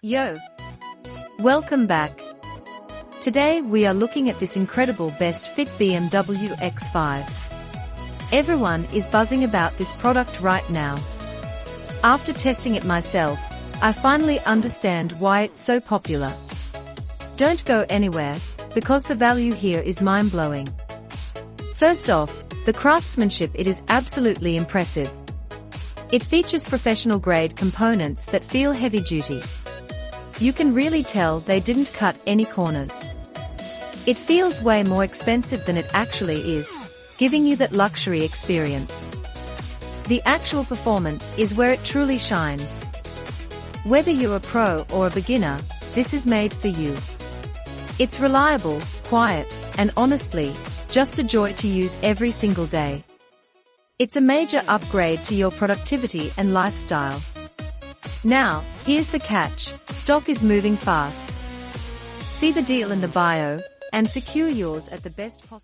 Yo! Welcome back. Today we are looking at this incredible best fit BMW X5. Everyone is buzzing about this product right now. After testing it myself, I finally understand why it's so popular. Don't go anywhere, because the value here is mind-blowing. First off, the craftsmanship, it is absolutely impressive. It features professional-grade components that feel heavy-duty. You can really tell they didn't cut any corners. It feels way more expensive than it actually is, giving you that luxury experience. The actual performance is where it truly shines. Whether you're a pro or a beginner, this is made for you. It's reliable, quiet, and honestly, just a joy to use every single day. It's a major upgrade to your productivity and lifestyle. Now, here's the catch: stock is moving fast. See the deal in the bio, and secure yours at the best possible